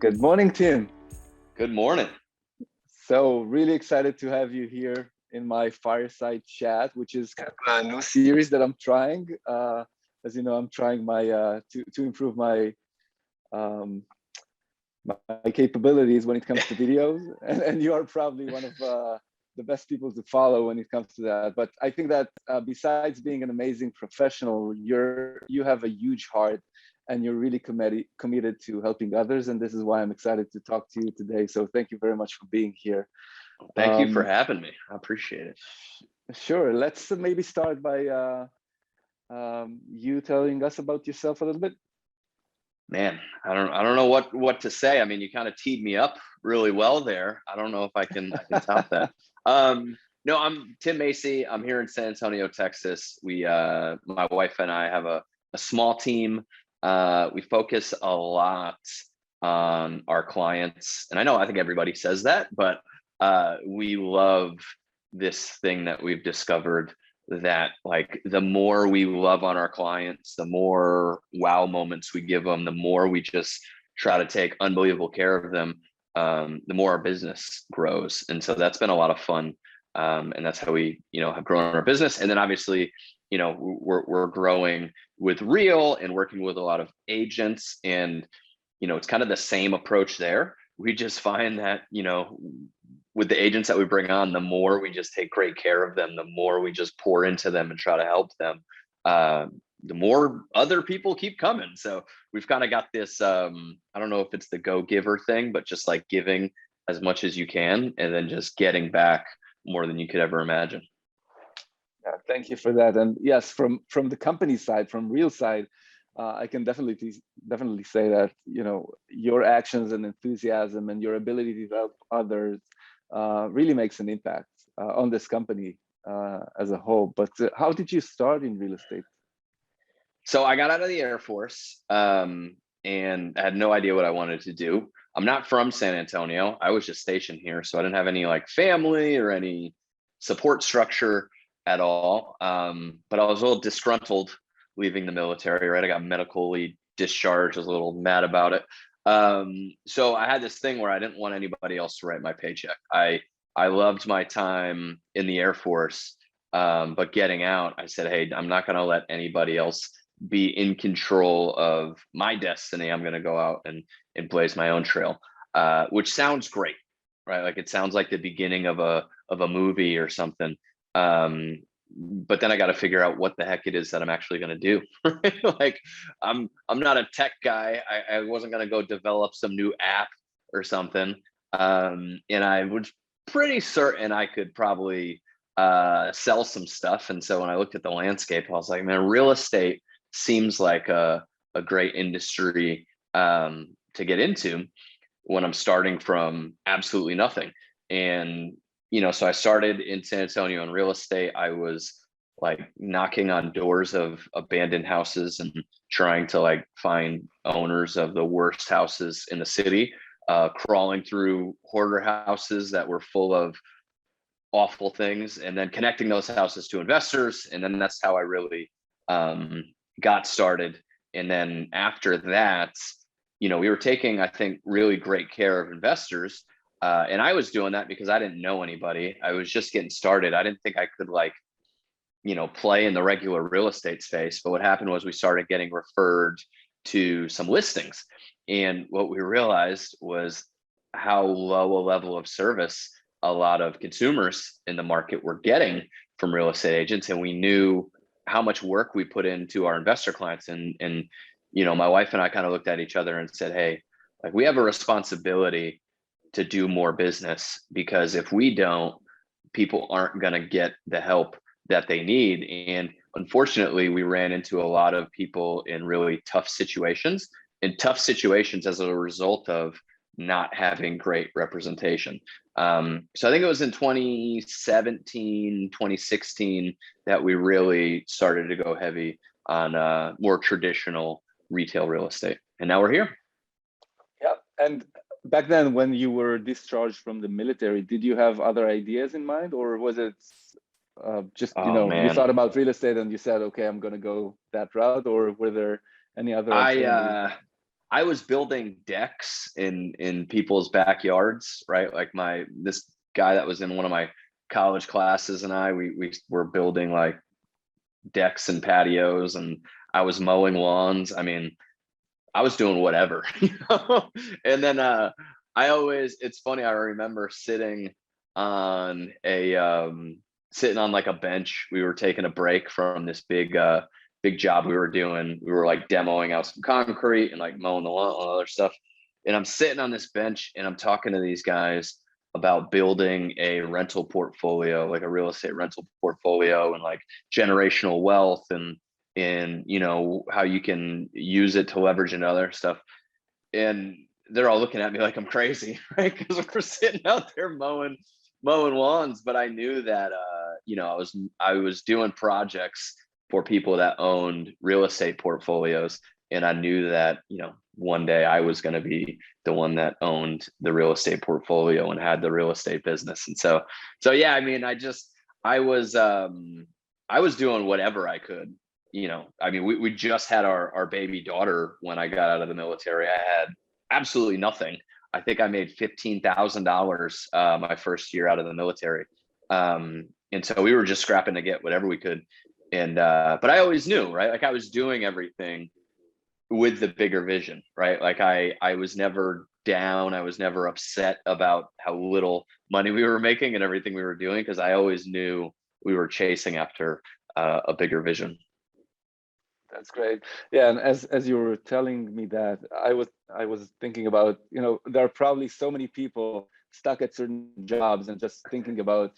Good morning, Tim. Good morning. So really excited to have you here in my Fireside chat, which is kind of a new series that I'm trying. As you know, I'm trying my to improve my my capabilities when it comes to videos, and you are probably one of the best people to follow when it comes to that. But I think that besides being an amazing professional, you have a huge heart, and you're really committed to helping others. And this is why I'm excited to talk to you today. So thank you very much for being here. Thank you for having me. I appreciate it. Sure. Let's maybe start by you telling us about yourself a little bit. Man, I don't know what to say. I mean, you kind of teed me up really well there. I don't know if I can top that. No, I'm Tim Macy. I'm here in San Antonio, Texas. We my wife and I have a small team. We focus a lot on our clients. And I think everybody says that, but we love this thing that we've discovered, that like the more we love on our clients, the more wow moments we give them, the more we just try to take unbelievable care of them, the more our business grows. And so that's been a lot of fun. And that's how we, have grown our business. And then obviously, we're growing with Real and working with a lot of agents, and, it's kind of the same approach there. We just find that, with the agents that we bring on, the more we just take great care of them, the more we just pour into them and try to help them, the more other people keep coming. So we've kind of got this, I don't know if it's the go-giver thing, but just like giving as much as you can and then just getting back more than you could ever imagine. Yeah, thank you for that. And yes, from the company side, from Real side, I can definitely say that, your actions and enthusiasm and your ability to help others really makes an impact on this company as a whole. But how did you start in real estate? So I got out of the Air Force and I had no idea what I wanted to do. I'm not from San Antonio. I was just stationed here, so I didn't have any like family or any support structure at all. But I was a little disgruntled leaving the military, right? I got medically discharged. I was a little mad about it. So I had this thing where I didn't want anybody else to write my paycheck. I loved my time in the Air Force, but getting out, I said, hey, I'm not going to let anybody else be in control of my destiny. I'm going to go out and blaze my own trail, which sounds great, right? Like it sounds like the beginning of a movie or something. But then I got to figure out what the heck it is that I'm actually going to do. Like I'm not a tech guy. I wasn't going to go develop some new app or something. And I was pretty certain I could probably sell some stuff. And so when I looked at the landscape, I was like, man, real estate seems like a great industry to get into when I'm starting from absolutely nothing. And so I started in San Antonio in real estate. I was like knocking on doors of abandoned houses and trying to like find owners of the worst houses in the city, crawling through hoarder houses that were full of awful things, and then connecting those houses to investors. And then that's how I really got started. And then after that, we were taking, I think, really great care of investors. And I was doing that because I didn't know anybody. I was just getting started. I didn't think I could play in the regular real estate space. But what happened was we started getting referred to some listings. And what we realized was how low a level of service a lot of consumers in the market were getting from real estate agents. And we knew how much work we put into our investor clients. And my wife and I kind of looked at each other and said, hey, like we have a responsibility to do more business, because if we don't, people aren't going to get the help that they need. And unfortunately, we ran into a lot of people in really tough situations as a result of not having great representation. So I think it was in 2017, 2016 that we really started to go heavy on more traditional retail real estate. And now we're here. Yeah. And back then, when you were discharged from the military, did you have other ideas in mind, or was it just, you thought about real estate and you said, okay, I'm going to go that route, or were there any other alternatives? I was building decks in people's backyards, right? Like this guy that was in one of my college classes and we were building like decks and patios, and I was mowing lawns. I mean, I was doing whatever, And then it's funny, I remember sitting on like a bench. We were taking a break from this big job we were doing. We were like demoing out some concrete and like mowing the lawn and other stuff. And I'm sitting on this bench and I'm talking to these guys about building a rental portfolio, like a real estate rental portfolio, and like generational wealth, and how you can use it to leverage into other stuff. And they're all looking at me like I'm crazy, right? Because we're sitting out there mowing lawns. But I knew that I was doing projects for people that owned real estate portfolios, and I knew that one day I was going to be the one that owned the real estate portfolio and had the real estate business. And so yeah, I mean, I was doing whatever I could. I mean, we just had our baby daughter when I got out of the military. I had absolutely nothing. I think I made $15,000 my first year out of the military. And so we were just scrapping to get whatever we could. And but I always knew, right? Like I was doing everything with the bigger vision, right? Like I was never down. I was never upset about how little money we were making and everything we were doing, because I always knew we were chasing after a bigger vision. That's great. Yeah, and as you were telling me that, I was thinking about, there are probably so many people stuck at certain jobs and just thinking about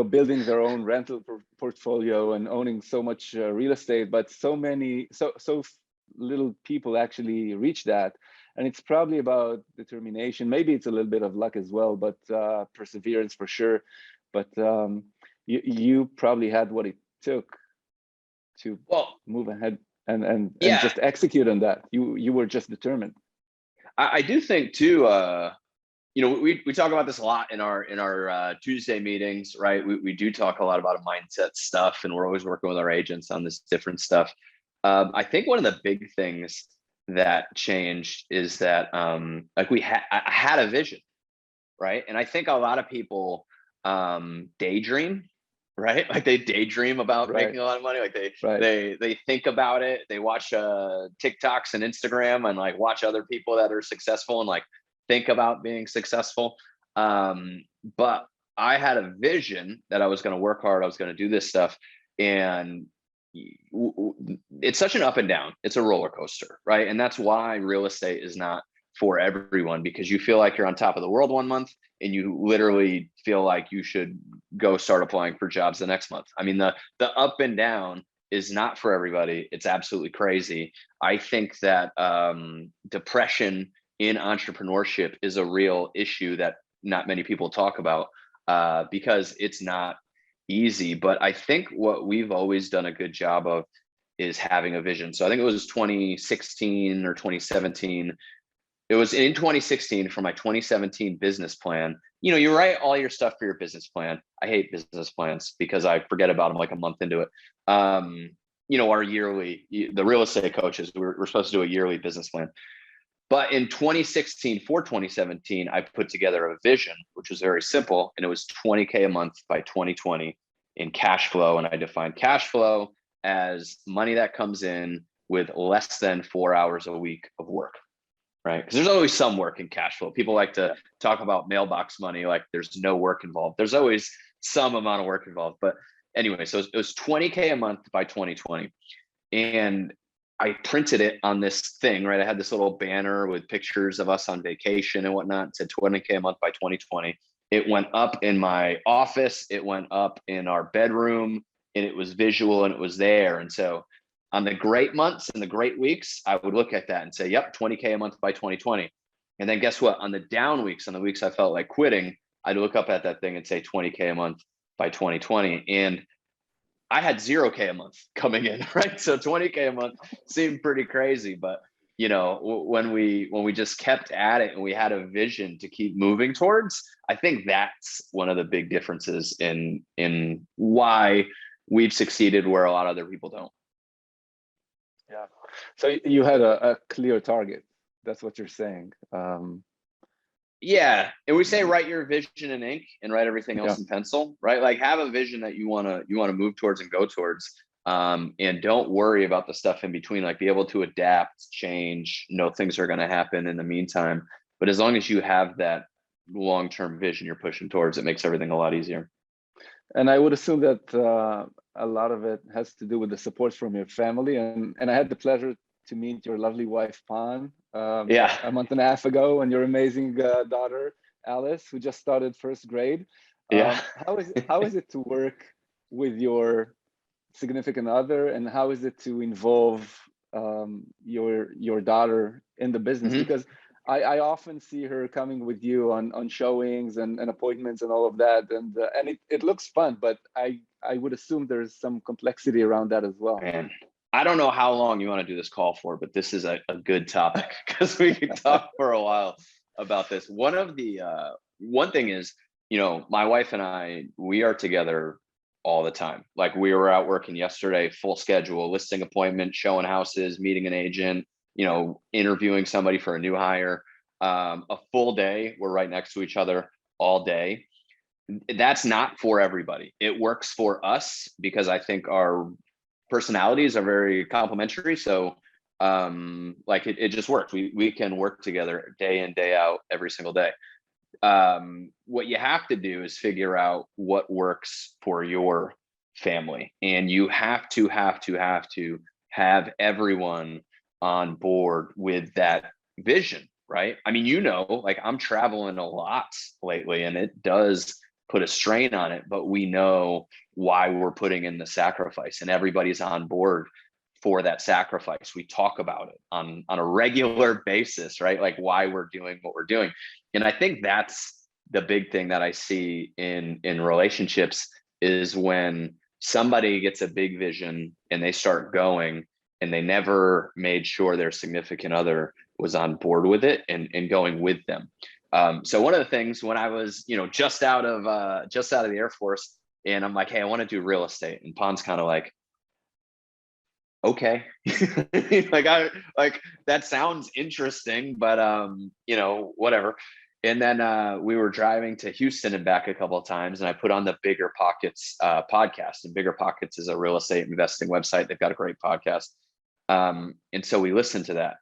building their own rental portfolio and owning so much real estate, but so little people actually reach that. And it's probably about determination. Maybe it's a little bit of luck as well, but perseverance for sure. But you probably had what it took to move ahead and just execute on that. You were just determined. I do think too, we talk about this a lot in our Tuesday meetings, right? We do talk a lot about mindset stuff, and we're always working with our agents on this different stuff. I think one of the big things that changed is that like I had a vision, right? And I think a lot of people daydream, right? Like they daydream about making a lot of money. Like they think about it. They watch TikToks and Instagram and like watch other people that are successful and like think about being successful. But I had a vision that I was going to work hard. I was going to do this stuff. And it's such an up and down. It's a roller coaster, right? And that's why real estate is not for everyone, because you feel like you're on top of the world one month and you literally feel like you should go start applying for jobs the next month. I mean, the up and down is not for everybody. It's absolutely crazy. I think that depression in entrepreneurship is a real issue that not many people talk about because it's not easy. But I think what we've always done a good job of is having a vision. So I think it was 2016 or 2017. It was in 2016 for my 2017 business plan. You write all your stuff for your business plan. I hate business plans because I forget about them like a month into it. Our yearly, the real estate coaches, we're supposed to do a yearly business plan. But in 2016 for 2017, I put together a vision, which was very simple. And it was $20K a month by 2020 in cash flow. And I defined cash flow as money that comes in with less than 4 hours a week of work. Right? Because there's always some work in cash flow. People like to talk about mailbox money like there's no work involved. There's always some amount of work involved. But anyway, so it was $20K a month by 2020. And I printed it on this thing, right? I had this little banner with pictures of us on vacation and whatnot. It said $20K a month by 2020. It went up in my office. It went up in our bedroom, and it was visual and it was there. And so on the great months and the great weeks, I would look at that and say, yep, $20K a month by 2020. And then guess what? On the down weeks, on the weeks I felt like quitting, I'd look up at that thing and say $20K a month by 2020. And I had $0K a month coming in, right? So $20K a month seemed pretty crazy, but when we just kept at it and we had a vision to keep moving towards, I think that's one of the big differences in why we've succeeded where a lot of other people don't. Yeah. So you had a clear target. That's what you're saying. Yeah, and we say write your vision in ink and write everything Yeah. else in pencil, right? Like have a vision that you wanna move towards and go towards, and don't worry about the stuff in between. Like be able to adapt, change, know things are gonna happen in the meantime. But as long as you have that long-term vision you're pushing towards, it makes everything a lot easier. And I would assume that a lot of it has to do with the support from your family. And I had the pleasure to meet your lovely wife, Pan, Yeah, a month and a half ago, and your amazing daughter, Alice, who just started first grade. yeah. How is it to work with your significant other, and how is it to involve your daughter in the business? Mhm. Because I often see her coming with you on showings and appointments and all of that, and it looks fun, but I would assume there's some complexity around that as well. Man, I don't know how long you want to do this call for, but this is a good topic because we could talk for a while about this. One thing is, my wife and I, we are together all the time. Like we were out working yesterday, full schedule, listing appointment, showing houses, meeting an agent, interviewing somebody for a new hire. A full day, we're right next to each other all day. That's not for everybody. It works for us because I think our personalities are very complementary. So like it just works. We can work together day in, day out, every single day. What you have to do is figure out what works for your family. And you have everyone on board with that vision, right? I mean, like I'm traveling a lot lately and it does put a strain on it, but we know why we're putting in the sacrifice and everybody's on board for that sacrifice. We talk about it on a regular basis, right? Like why we're doing what we're doing. And I think that's the big thing that I see in relationships is when somebody gets a big vision and they start going and they never made sure their significant other was on board with it and going with them. So one of the things when I was, just out of the Air Force, and I'm like, hey, I want to do real estate, and Pon's kind of like, okay, like that sounds interesting, but whatever. And then we were driving to Houston and back a couple of times, and I put on the Bigger Pockets podcast. And Bigger Pockets is a real estate investing website. They've got a great podcast. And so we listened to that,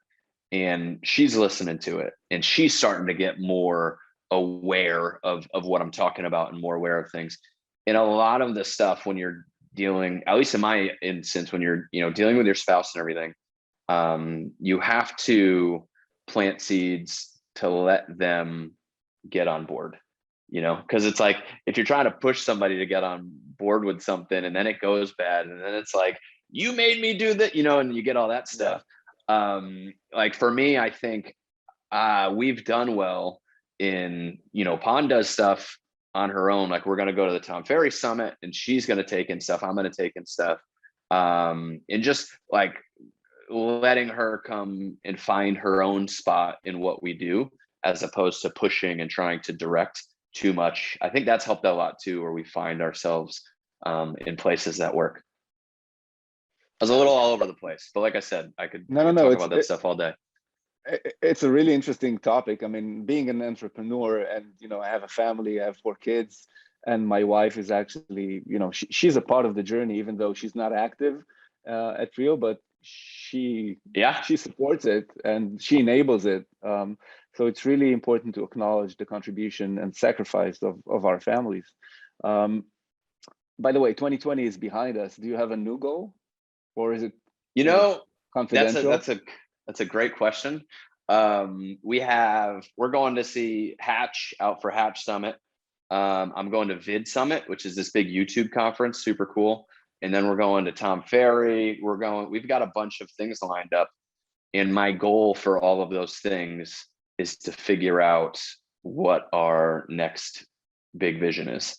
and she's listening to it, and she's starting to get more aware of what I'm talking about and more aware of things. And a lot of the stuff when you're dealing, at least in my instance, when you're dealing with your spouse and everything, you have to plant seeds to let them get on board, because it's like if you're trying to push somebody to get on board with something and then it goes bad and then it's like you made me do that, and you get all that stuff. Like for me, I think we've done well in, Pond does stuff on her own. Like we're going to go to the Tom Ferry Summit and she's going to take in stuff. I'm going to take in stuff. And just like letting her come and find her own spot in what we do, as opposed to pushing and trying to direct too much. I think that's helped a lot too, where we find ourselves in places that work. I was a little all over the place, but like I said, I could No, talk about that stuff all day. It's a really interesting topic. I mean, being an entrepreneur, and I have a family, I have 4 kids, and my wife is actually, she's a part of the journey, even though she's not active at Real, but she supports it and she enables it. So it's really important to acknowledge the contribution and sacrifice of our families. By the way, 2020 is behind us. Do you have a new goal, or is it confidential? That's a great question. We're going to see Hatch out for Hatch Summit. I'm going to Vid Summit, which is this big YouTube conference, super cool. And then we're going to Tom Ferry. We've got a bunch of things lined up. And my goal for all of those things is to figure out what our next big vision is.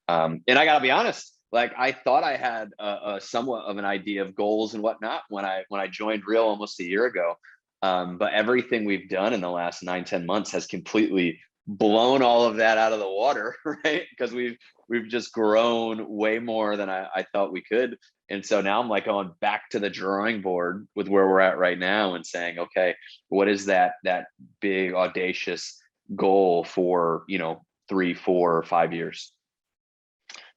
And I gotta be honest, like I thought I had a somewhat of an idea of goals and whatnot when I joined Real almost a year ago. But everything we've done in the last 9-10 months has completely blown all of that out of the water, right? Because we've just grown way more than I thought we could. And so now I'm like going back to the drawing board with where we're at right now and saying, okay, what is that big audacious goal for, 3, 4, or 5 years?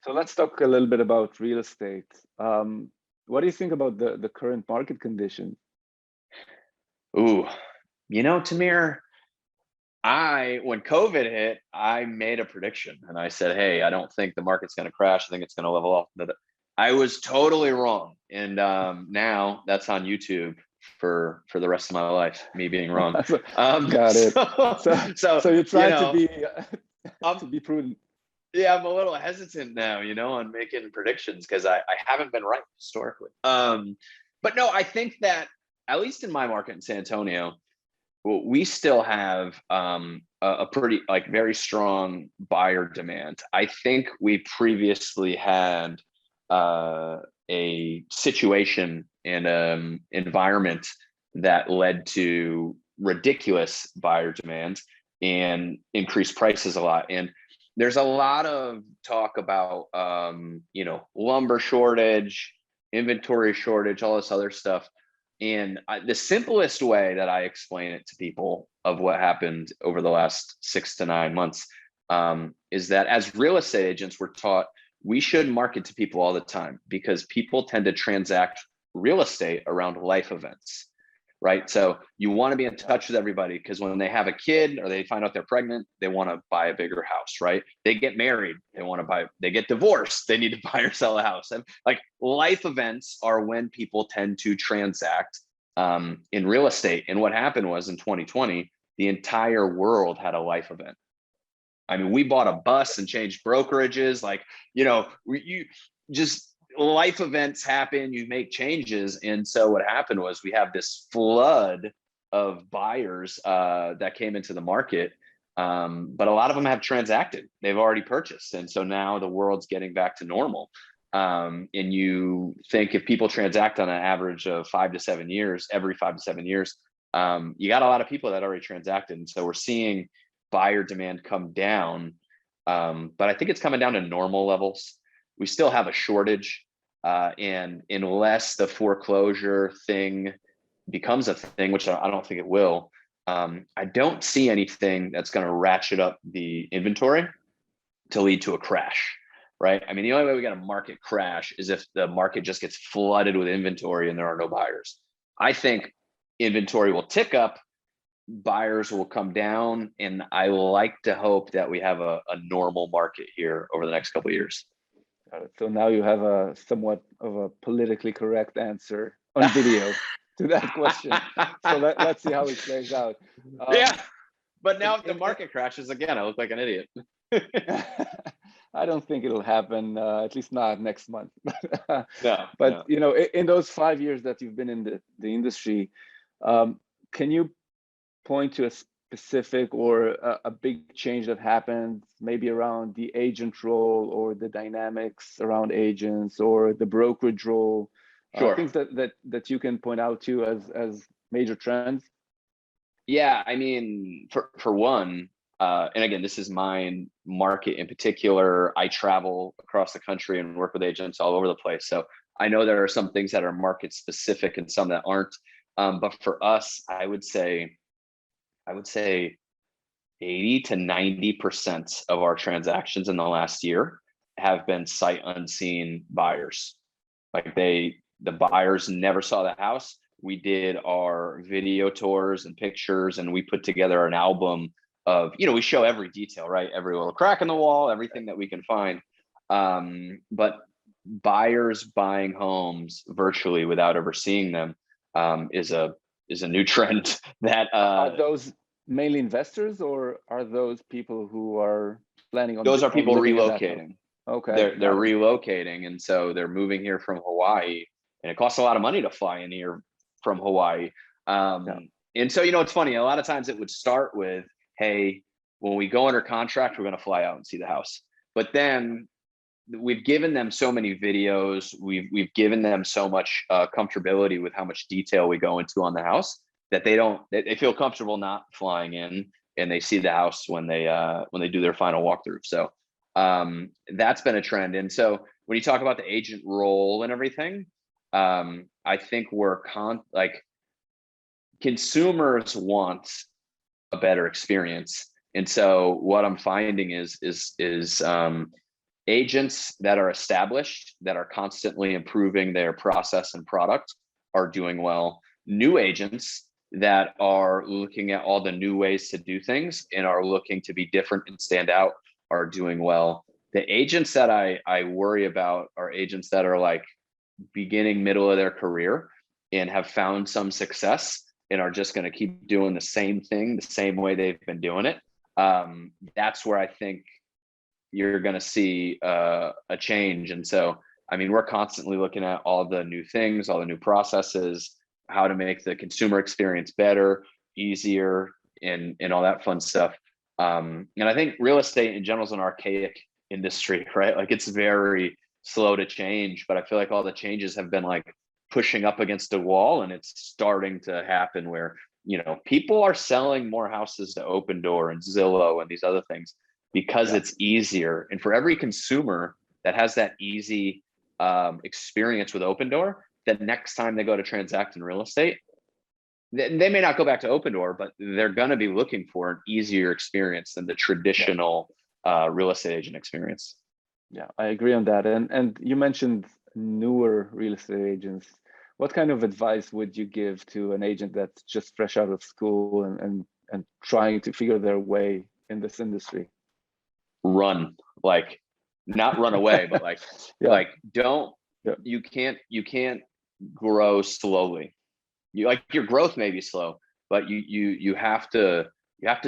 So let's talk a little bit about real estate. What do you think about the current market conditions? Ooh, Tamir, when COVID hit, I made a prediction and I said, hey, I don't think the market's going to crash. I think it's going to level off. I was totally wrong. And now that's on YouTube for the rest of my life, me being wrong. Got it. So you're trying to be prudent. Yeah, I'm a little hesitant now, on making predictions because I haven't been right historically. But no, I think that at least in my market in San Antonio, we still have a pretty very strong buyer demand. I think we previously had a situation and environment that led to ridiculous buyer demand and increased prices a lot. And there's a lot of talk about lumber shortage, inventory shortage, all this other stuff. And the simplest way that I explain it to people of what happened over the last 6 to 9 months is that as real estate agents, we're taught we should market to people all the time because people tend to transact real estate around life events, right? So you want to be in touch with everybody because when they have a kid or they find out they're pregnant, they want to buy a bigger house, right? They get married, they get divorced, they need to buy or sell a house. And life events are when people tend to transact in real estate. And what happened was in 2020, the entire world had a life event. I mean, we bought a bus and changed brokerages, life events happen, you make changes. And so what happened was we have this flood of buyers that came into the market, but a lot of them have transacted. They've already purchased. And so now the world's getting back to normal. And you think if people transact on an average of 5 to 7 years, every 5 to 7 years, you got a lot of people that already transacted. And so we're seeing buyer demand come down. But I think it's coming down to normal levels. We still have a shortage, and unless the foreclosure thing becomes a thing, which I don't think it will, I don't see anything that's going to ratchet up the inventory to lead to a crash, right? I mean, the only way we got a market crash is if the market just gets flooded with inventory and there are no buyers. I think inventory will tick up, buyers will come down, and I like to hope that we have a normal market here over the next couple of years. So now you have a somewhat of a politically correct answer on video to that question. So let's see how it plays out. Yeah, but now if the market crashes again, I look like an idiot. I don't think it'll happen, at least not next month. But in those 5 years that you've been in the industry, can you point to a specific or a big change that happened maybe around the agent role or the dynamics around agents or the brokerage role? Sure. Things that you can point out to as major trends? Yeah, I mean, for one, and again, this is my market in particular. I travel across the country and work with agents all over the place. So I know there are some things that are market specific and some that aren't. But for us, I would say 80 to 90% of our transactions in the last year have been sight unseen buyers. The buyers never saw the house. We did our video tours and pictures, and we put together an album of, we show every detail, right? Every little crack in the wall, everything that we can find. But buyers buying homes virtually without ever seeing them is a new trend that are those mainly investors, or are those people who are planning on those are people relocating? Okay, they're relocating, and so they're moving here from Hawaii, and it costs a lot of money to fly in here from Hawaii. And so it's funny, a lot of times it would start with, hey, when we go under contract, we're going to fly out and see the house. But then we've given them so many videos, we've given them so much comfortability with how much detail we go into on the house that they feel comfortable not flying in, and they see the house when they do their final walkthrough. So that's been a trend. And so when you talk about the agent role and everything, I think like consumers want a better experience. And so what I'm finding is agents that are established, that are constantly improving their process and product, are doing well. New agents that are looking at all the new ways to do things and are looking to be different and stand out are doing well. The agents that I worry about are agents that are like beginning, middle of their career and have found some success and are just going to keep doing the same thing the same way they've been doing it. That's where I think you're going to see a change. And so, I mean, we're constantly looking at all the new things, all the new processes, how to make the consumer experience better, easier, and all that fun stuff. And I think real estate in general is an archaic industry, right? Like it's very slow to change, but I feel like all the changes have been like pushing up against a wall, and it's starting to happen where, you know, people are selling more houses to Open Door and Zillow and these other things because it's easier. And for every consumer that has that easy experience with Open Door, the next time they go to transact in real estate, they may not go back to Open Door, but they're going to be looking for an easier experience than the traditional real estate agent experience. Yeah, I agree on that. And you mentioned newer real estate agents. What kind of advice would you give to an agent that's just fresh out of school and trying to figure their way in this industry? Run, like not run away, but like like don't you can't grow slowly. You like your growth may be slow, but you have to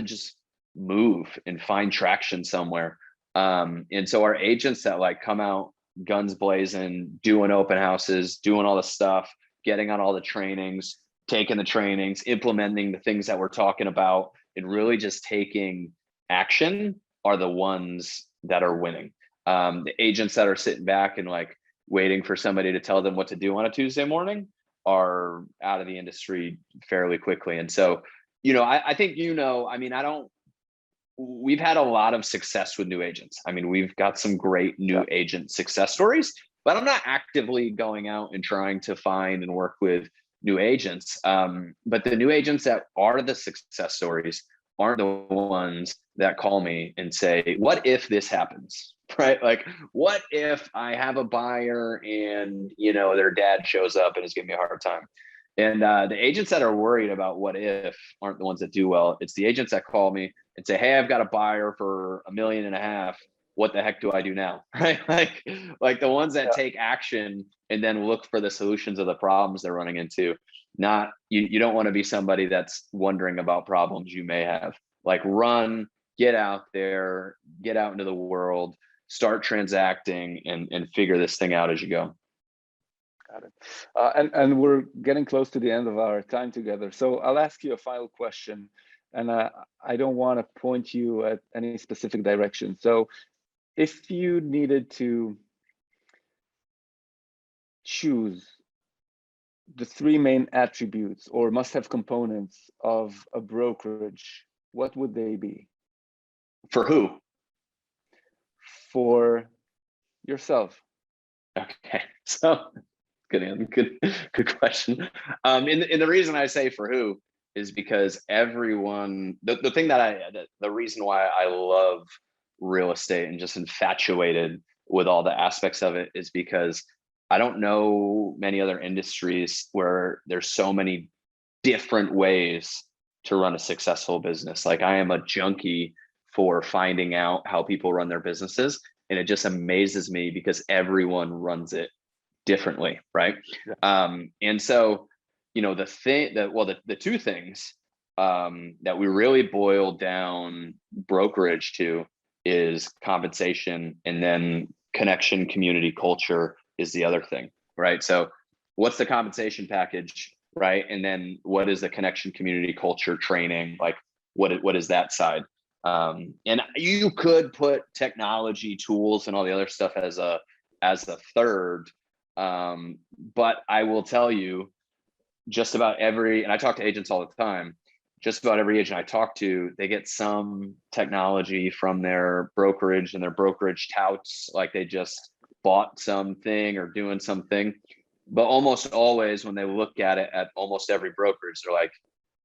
just move and find traction somewhere. And so our agents that like come out guns blazing, doing open houses, doing all the stuff, getting on all the trainings, taking the trainings, implementing the things that we're talking about, and really just taking action are the ones that are winning. The agents that are sitting back and like waiting for somebody to tell them what to do on a Tuesday morning are out of the industry fairly quickly. And so, you know, I think, you know, I mean, we've had a lot of success with new agents. I mean, we've got some great new agent success stories, but I'm not actively going out and trying to find and work with new agents. But the new agents that are the success stories aren't the ones that call me and say, what if this happens, right? Like, what if I have a buyer and, you know, their dad shows up and is giving me a hard time? And the agents that are worried about what if aren't the ones that do well. It's the agents that call me and say, hey, I've got a buyer for $1.5 million. What the heck do I do now? Right? Like the ones that take action and then look for the solutions of the problems they're running into. Not you don't want to be somebody that's wondering about problems you may have. Like run, get out there, get out into the world, start transacting and figure this thing out as you go. Got it. And we're getting close to the end of our time together. So I'll ask you a final question, and I don't want to point you at any specific direction. So if you needed to choose the 3 main attributes or must-have components of a brokerage, what would they be? For who? For yourself. Okay, so good question. And the reason I say for who is because everyone, the thing that the reason why I love real estate and just infatuated with all the aspects of it is because I don't know many other industries where there's so many different ways to run a successful business. Like I am a junkie for finding out how people run their businesses. And it just amazes me because everyone runs it differently, right? And so, you know, the two things that we really boil down brokerage to is compensation, and then connection, community, culture is the other thing, right? So what's the compensation package, right? And then what is the connection, community, culture, training? Like what is that side? And you could put technology, tools, and all the other stuff as a third. But I will tell you, just about and I talk to agents all the time, just about every agent I talk to, they get some technology from their brokerage, and their brokerage touts like they just bought something or doing something. But almost always when they look at it at almost every brokerage, they're like,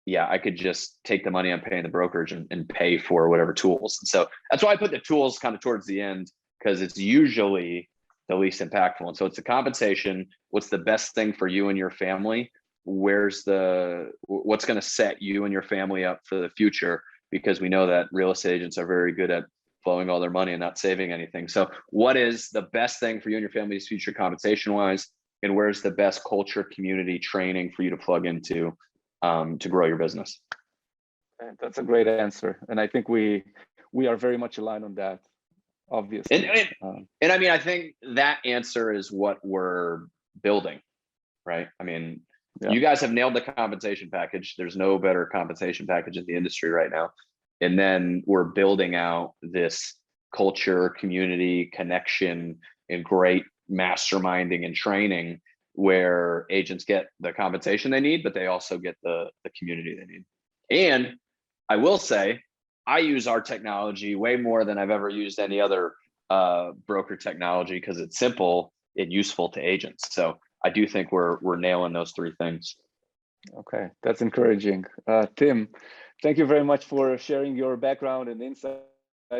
yeah, I could just take the money I'm paying the brokerage and pay for whatever tools. And so that's why I put the tools kind of towards the end, because it's usually the least impactful. And so it's the compensation. What's the best thing for you and your family? What's going to set you and your family up for the future? Because we know that real estate agents are very good at blowing all their money and not saving anything. So what is the best thing for you and your family's future compensation wise? And where's the best culture, community, training for you to plug into to grow your business? That's a great answer. And I think we are very much aligned on that, obviously. And I mean, I think that answer is what we're building, right? I mean, you guys have nailed the compensation package. There's no better compensation package in the industry right now. And then we're building out this culture, community, connection, and great masterminding and training where agents get the compensation they need, but they also get the community they need. And I will say, I use our technology way more than I've ever used any other broker technology because it's simple and useful to agents. So I do think we're nailing those three things. Okay, that's encouraging. Tim, thank you very much for sharing your background and insight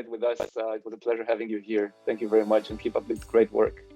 with us. It was a pleasure having you here. Thank you very much and keep up this great work.